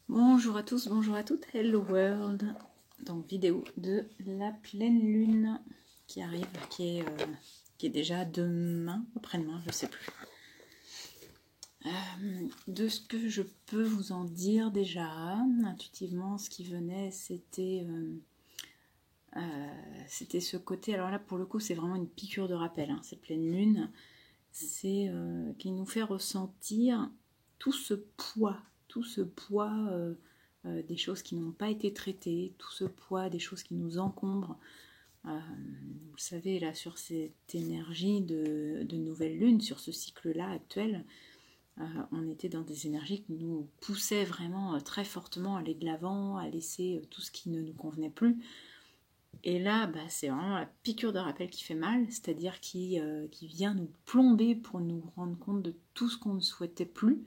Bonjour à tous, bonjour à toutes, hello world. Donc vidéo de la pleine lune qui arrive, qui est déjà demain, après-demain, je sais plus. De ce que je peux vous en dire déjà, intuitivement, ce qui venait, c'était ce côté. Alors là, pour le coup, c'est vraiment une piqûre de rappel, hein, cette pleine lune, c'est qui nous fait ressentir tout ce poids, des choses qui n'ont pas été traitées, tout ce poids des choses qui nous encombrent. Vous savez, là, sur cette énergie de nouvelle lune, sur ce cycle-là actuel, on était dans des énergies qui nous poussaient vraiment très fortement à aller de l'avant, à laisser tout ce qui ne nous convenait plus. Et là, c'est vraiment la piqûre de rappel qui fait mal, c'est-à-dire qui vient nous plomber pour nous rendre compte de tout ce qu'on ne souhaitait plus.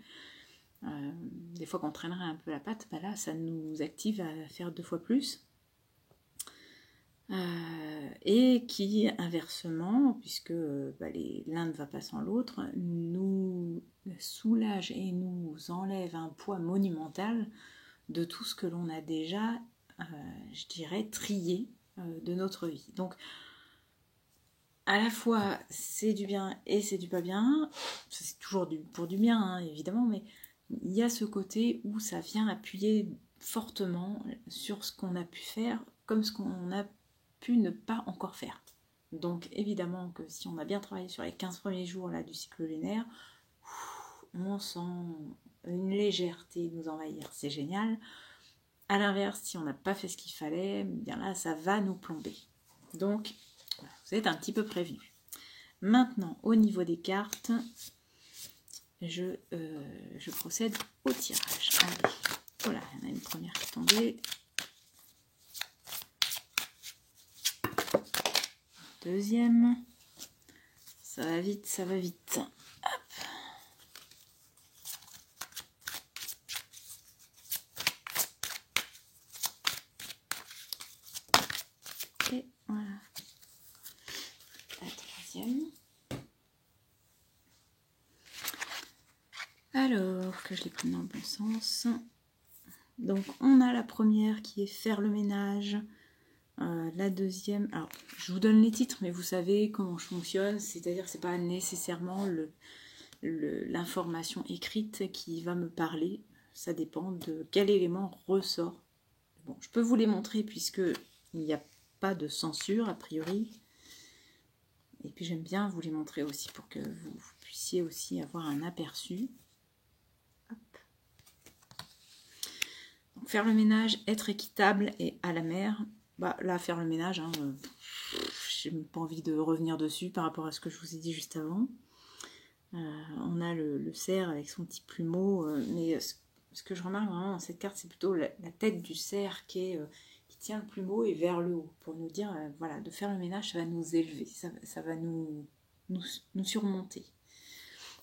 Des fois qu'on traînerait un peu la patte, là, ça nous active à faire 2 fois plus. Et qui, inversement, puisque l'un ne va pas sans l'autre, nous soulage et nous enlève un poids monumental de tout ce que l'on a déjà, je dirais, trié de notre vie. Donc, à la fois, c'est du bien et c'est du pas bien. C'est toujours pour du bien, hein, évidemment, mais il y a ce côté où ça vient appuyer fortement sur ce qu'on a pu faire, comme ce qu'on a pu ne pas encore faire. Donc, évidemment que si on a bien travaillé sur les 15 premiers jours là, du cycle lunaire, on sent une légèreté nous envahir, c'est génial. A l'inverse, si on n'a pas fait ce qu'il fallait, bien là, ça va nous plomber. Donc, vous êtes un petit peu prévenus. Maintenant, au niveau des cartes, je procède au tirage. Allez, voilà, il y en a une première qui est tombée. Deuxième. Ça va vite, ça va vite. Hop. Et voilà. La troisième. Alors que je l'ai pris dans le bon sens. Donc on a la première qui est faire le ménage. La deuxième, alors je vous donne les titres, mais vous savez comment je fonctionne, c'est-à-dire que c'est pas nécessairement l'information écrite qui va me parler, ça dépend de quel élément ressort. Bon, je peux vous les montrer puisque il n'y a pas de censure a priori. Et puis j'aime bien vous les montrer aussi pour que vous puissiez aussi avoir un aperçu. Hop. Donc, faire le ménage, être équitable et à la mer. Là, faire le ménage, hein, j'ai pas envie de revenir dessus par rapport à ce que je vous ai dit juste avant. On a le cerf avec son petit plumeau, mais ce que je remarque vraiment dans cette carte, c'est plutôt la tête du cerf qui tient le plumeau et vers le haut, pour nous dire, voilà, de faire le ménage, ça va nous élever, ça va nous surmonter,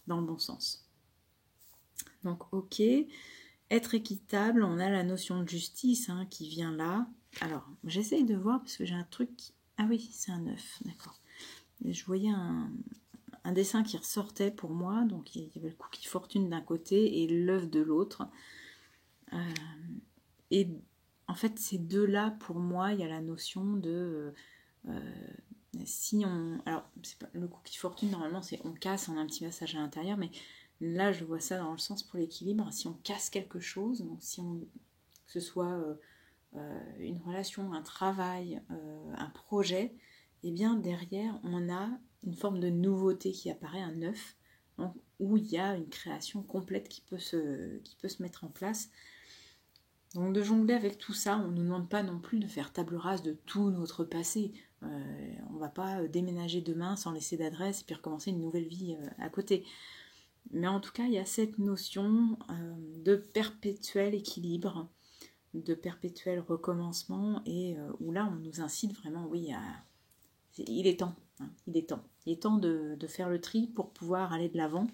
dans le bon sens. Donc, ok. Être équitable, on a la notion de justice hein, qui vient là. Alors, j'essaye de voir parce que j'ai un truc... Ah oui, c'est un œuf, d'accord. Je voyais un dessin qui ressortait pour moi. Donc, il y avait le cookie fortune d'un côté et l'œuf de l'autre. Et en fait, ces deux-là, pour moi, il y a la notion de... si on... Alors, le cookie fortune, normalement, c'est on casse, on a un petit massage à l'intérieur, mais là, je vois ça dans le sens pour l'équilibre. Si on casse quelque chose, donc si on... que ce soit une relation, un travail, un projet, et bien derrière, on a une forme de nouveauté qui apparaît, un œuf, donc, où il y a une création complète qui peut se mettre en place. Donc de jongler avec tout ça, on ne nous demande pas non plus de faire table rase de tout notre passé. On ne va pas déménager demain sans laisser d'adresse et puis recommencer une nouvelle vie à côté. Mais en tout cas, il y a cette notion de perpétuel équilibre, de perpétuel recommencement, et où là, on nous incite vraiment, oui, il est temps. Hein, il est temps. Il est temps de faire le tri pour pouvoir aller de l'avant.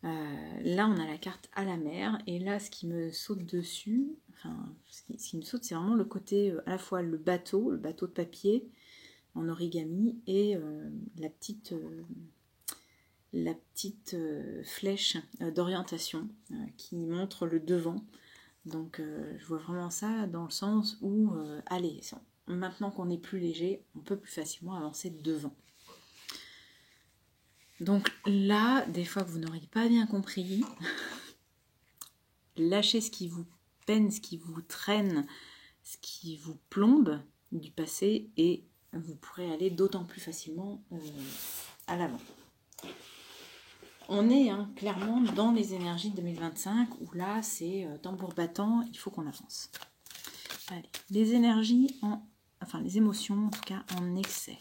Là, on a la carte à la mer, et là, ce qui me saute dessus, enfin, ce qui me saute, c'est vraiment le côté, à la fois le bateau de papier en origami, et la petite la petite flèche d'orientation qui montre le devant. Donc je vois vraiment ça dans le sens où, allez, maintenant qu'on est plus léger, on peut plus facilement avancer devant. Donc là, des fois que vous n'auriez pas bien compris, lâchez ce qui vous peine, ce qui vous traîne, ce qui vous plombe du passé et vous pourrez aller d'autant plus facilement à l'avant. On est clairement dans les énergies de 2025 où là c'est tambour battant, il faut qu'on avance. Allez, les énergies, les émotions en tout cas en excès.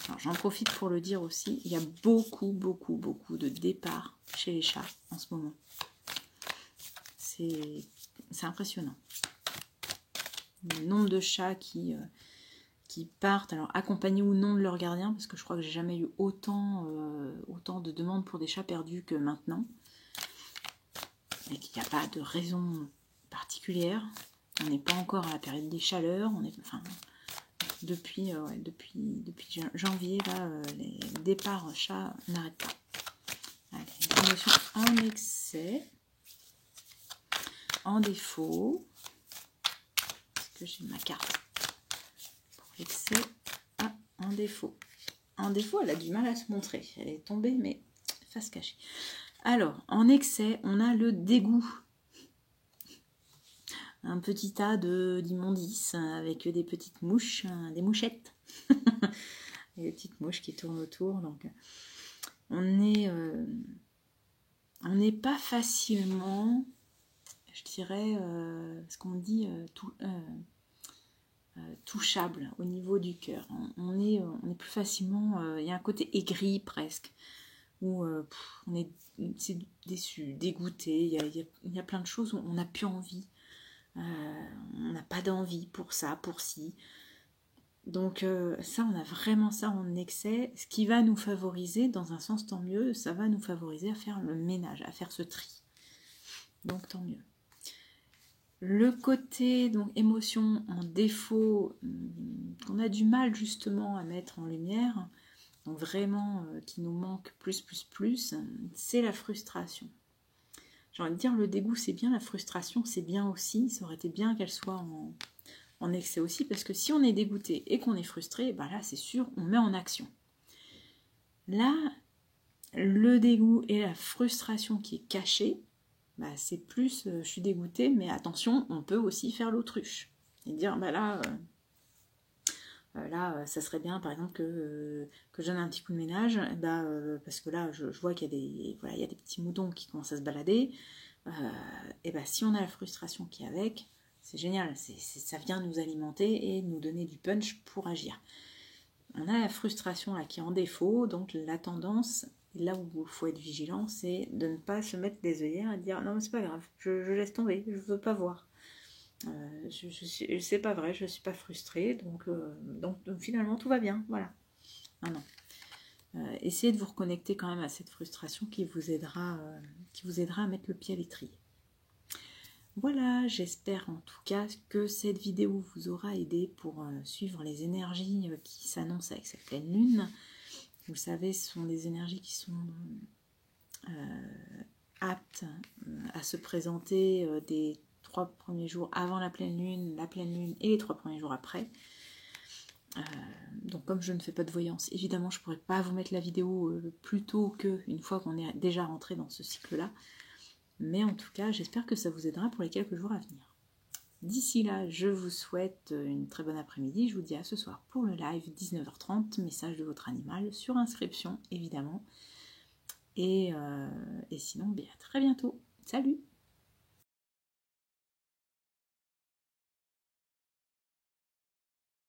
Alors j'en profite pour le dire aussi, il y a beaucoup de départs chez les chats en ce moment. C'est impressionnant. Le nombre de chats qui partent, alors accompagnés ou non de leur gardien, parce que je crois que j'ai jamais eu autant de demandes pour des chats perdus que maintenant. Et qu'il n'y a pas de raison particulière. On n'est pas encore à la période des chaleurs. Depuis janvier, là, les départs chats n'arrêtent pas. Allez, les émotions en excès, en défaut. Est-ce que j'ai ma carte pour l'excès? En défaut. En défaut, elle a du mal à se montrer. Elle est tombée, mais face cachée. Alors, en excès, on a le dégoût. Un petit tas d'immondices avec des petites mouches, des mouchettes. Des petites mouches qui tournent autour. Donc, on n'est pas facilement, je dirais, ce qu'on dit, touchable au niveau du cœur. On est plus facilement, il y a un côté aigri presque. Où on est déçu, dégoûté, il y a plein de choses où on n'a plus envie, on n'a pas d'envie pour ça, pour ci. Donc ça, on a vraiment ça en excès, ce qui va nous favoriser, dans un sens tant mieux, ça va nous favoriser à faire le ménage, à faire ce tri. Donc tant mieux. Le côté donc émotion en défaut, qu'on a du mal justement à mettre en lumière, donc vraiment qui nous manque plus, c'est la frustration. J'ai envie de dire, le dégoût c'est bien, la frustration c'est bien aussi, ça aurait été bien qu'elle soit en excès aussi, parce que si on est dégoûté et qu'on est frustré, ben là c'est sûr, on met en action. Là, le dégoût et la frustration qui est cachée, bah c'est plus, je suis dégoûtée, mais attention, on peut aussi faire l'autruche. Et dire, bah là... Là, ça serait bien, par exemple, que je donne un petit coup de ménage, parce que là, je vois qu'il y a des petits moutons qui commencent à se balader. Et si on a la frustration qui est avec, c'est génial. Ça vient nous alimenter et nous donner du punch pour agir. On a la frustration là qui est en défaut, donc la tendance, là où il faut être vigilant, c'est de ne pas se mettre des œillères et dire non mais c'est pas grave, je laisse tomber, je veux pas voir. C'est pas vrai, je suis pas frustrée, donc finalement tout va bien, voilà. Non. Essayez de vous reconnecter quand même à cette frustration qui vous aidera à mettre le pied à l'étrier. Voilà, j'espère en tout cas que cette vidéo vous aura aidé pour suivre les énergies qui s'annoncent avec cette pleine lune. Vous savez, ce sont des énergies qui sont aptes à se présenter des 3 premiers jours avant la pleine lune et les 3 premiers jours après. Donc comme je ne fais pas de voyance, évidemment je ne pourrais pas vous mettre la vidéo plus tôt qu'une fois qu'on est déjà rentré dans ce cycle-là. Mais en tout cas, j'espère que ça vous aidera pour les quelques jours à venir. D'ici là, je vous souhaite une très bonne après-midi. Je vous dis à ce soir pour le live, 19h30, message de votre animal, sur inscription évidemment. Et sinon, à très bientôt. Salut!